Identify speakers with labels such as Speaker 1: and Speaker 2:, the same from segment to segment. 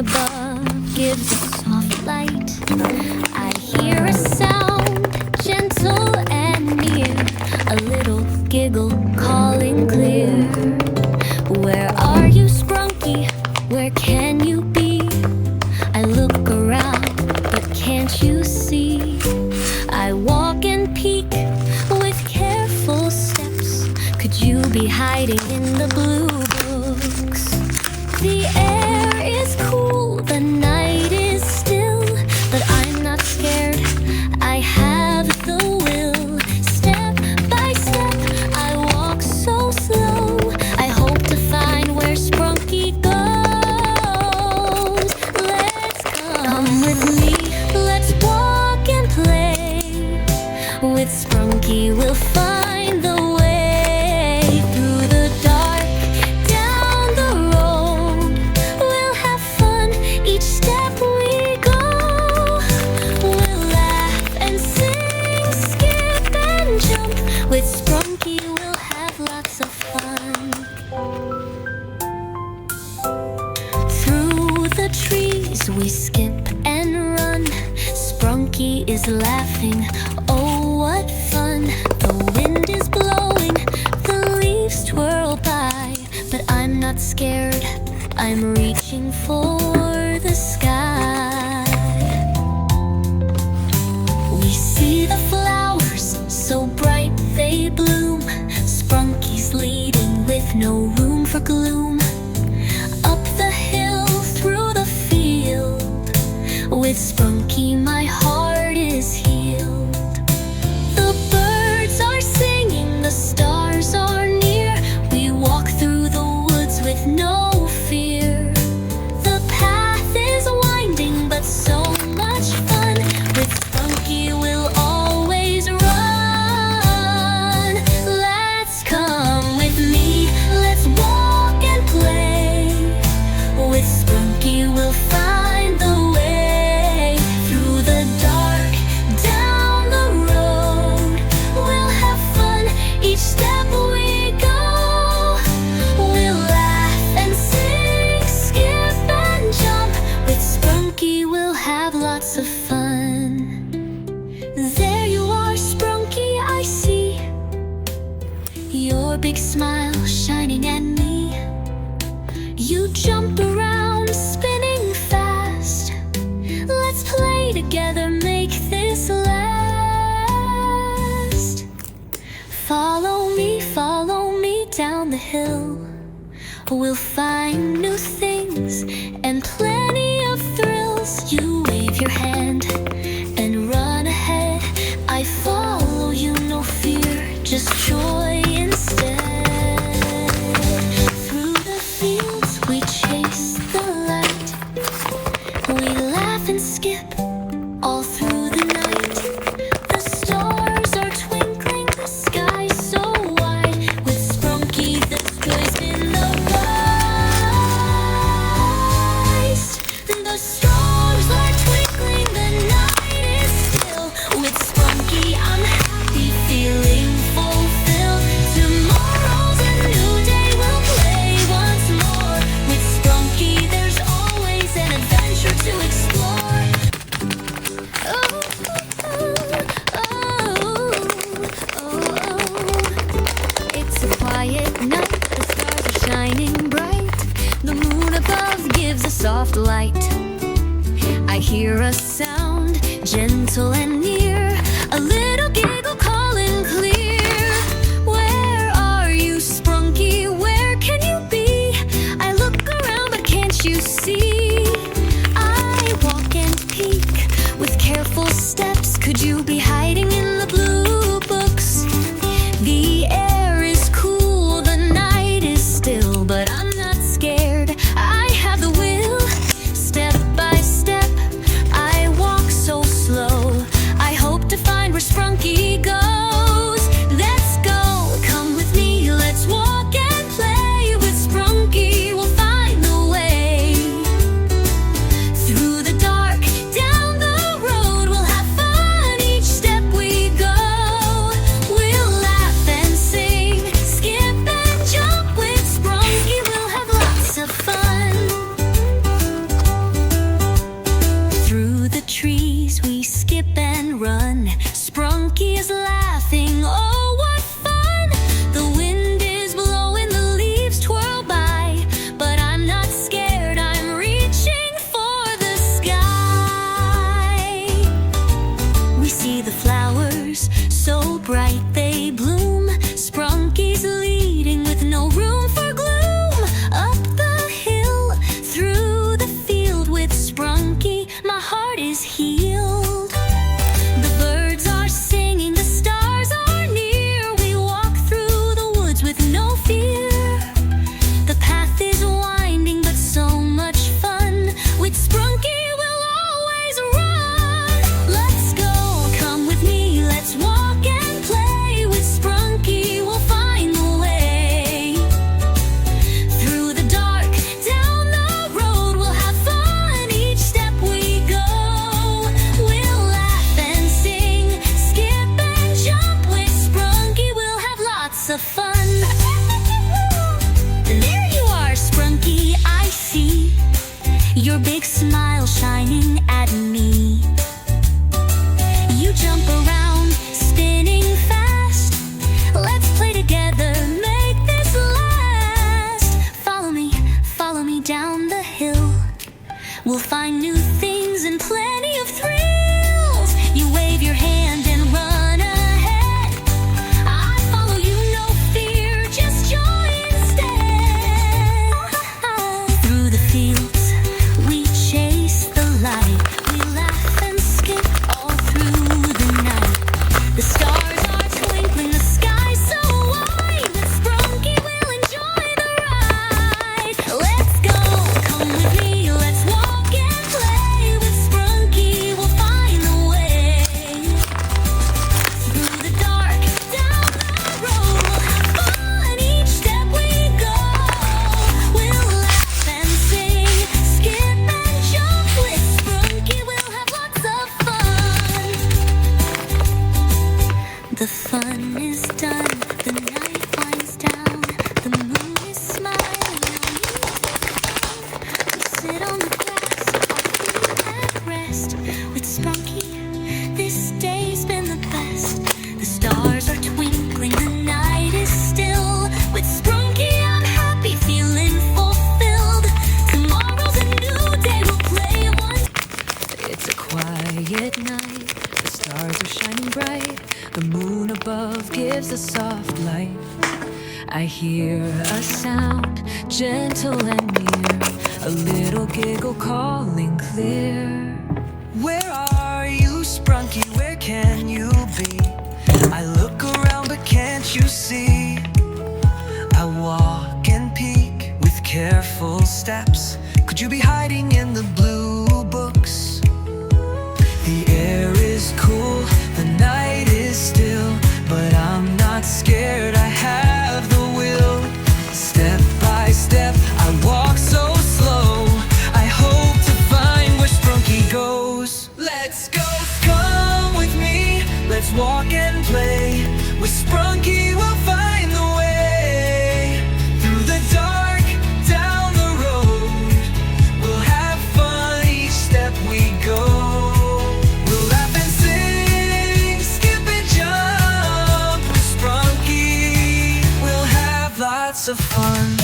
Speaker 1: above gives a soft light. I hear a sound, gentle and near, a little giggle calling clear. Where are you, Sprunky? Where can you be? I look around, but can't you see? I walk and peek with careful steps. Could you be hiding in the blue books? The air is cool, the night is still, but I'm not scared, I have the will. Step by step, I walk so slow. I hope to find where Sprunky goes. Let's come with me, let's walk and play. With Sprunky we'll find the way through the dark, down the road. We'll have fun each step we go. We'll laugh and sing, skip and jump. With Sprunky we'll have lots of fun. Through the trees we skip and run. Sprunky is laughing, oh what fun. The wind is blowing, the leaves twirl by, but I'm not scared, I'm reaching for the sky. We see the flowers, so bright they bloom. Sprunky's leading with no room for gloom. Up the hill, through the field. With Sprunky my heart is healed. The birds are singing, the stars are near. We walk through the woods with no fear. The path is winding, but so much fun. With Sprunky we'll always run. Let's come with me, let's walk and play. With Sprunky we'll find the way through the dark, down the road. We'll have fun each step we go. We'll laugh and sing, skip and jump. With Sprunky we'll have lots of fun. There you are, Sprunky, I see your big smile shining at me. You jump around, spinning fast. Let's play together, make this last. Follow me down the hill. We'll find new things and plenty of thrills. You wave your hand and run ahead. I follow you, no fear, just joy instead. Through the fields we chase the light. We laugh and skip all through the night. The stars are twinkling, the sky so wide. With Sprunky there's joys in the rise. The stars are twinkling, the night is still. With Sprunky I'm happy, feeling fulfilled. Tomorrow's a new day, we'll play once more. With Sprunky there's always an adventure to explore. Oh, oh, oh, oh, oh. It's a quiet night, the stars are shining bright. The moon above gives a soft light. I hear a sound, gentle and near, a little giggle calling clear. Where are you, Sprunky? Where can you be? I look around, but can't you see? I walk and peek with careful steps. Could you be hiding in the blue books? The air is cool, the night is still, but I'm not scared, I have the will. Step by step, I walk so slow. I is healed. The birds are singing, the stars are near. We walk through the woods with no fear. The path is winding, but so much fun. With Sprunki, we'll always run. Let's go, come with me, let's walk and play. With Sprunki, we'll find the way. Through the dark, down the road, we'll have fun each step we go. We'll laugh and sing, skip and jump. With Sprunki, we'll have lots of fun. There you are, Sprunki, I see your big smile shining at me. You jump around, spinning fast. Let's play together, make this last. Follow me down the hill. We'll find new things and plenty of thrills. You wave your hand and run ahead. I follow you, no fear, just joy instead. Through the fields, we chase the light. We laugh and skip all through the night. The stars are twinkling, the sky so wide. With Sprunki, we'll enjoy the ride. Let's go, come with me, let's walk and play. With Sprunki, we'll find the way. Through the dark, down the road, we'll have fun each step we go. We'll laugh and sing, skip and jump. With Sprunki, we'll have lots of fun. The fun is done, the night winds down, the moon is smiling. We sit on the grass, our feet at rest. With Sprunki, this day's been the best. The stars are twinkling, the night is still. With Sprunki, I'm happy, feeling fulfilled. Tomorrow's a new day, we'll play once.
Speaker 2: It's a quiet night, the stars are shining bright. The moon above gives a soft light. I hear a sound, gentle and near, a little giggle calling clear.
Speaker 3: Where are you, Sprunki? Where can you be? I look around, but can't you see? I walk and peek with careful steps. Could you be hiding in the blue books? The air is cool, the night is still, but I'm not scared, I have the will. Step by step, I walk so slow. I hope to find where Sprunki goes. Let's go, come with me, let's walk and play. With Sprunki, we'll find the way. Through the dark, down the road, we'll have fun each step we go. We'll laugh and sing, skip and jump. With Sprunki, we'll have lots of fun.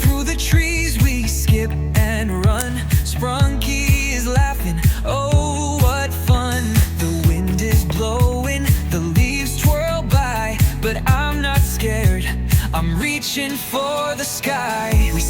Speaker 3: Through the trees we skip and run. Sprunki is laughing, oh what fun. The wind is blowing, the leaves twirl by, but I'm not scared, I'm reaching for the sky. We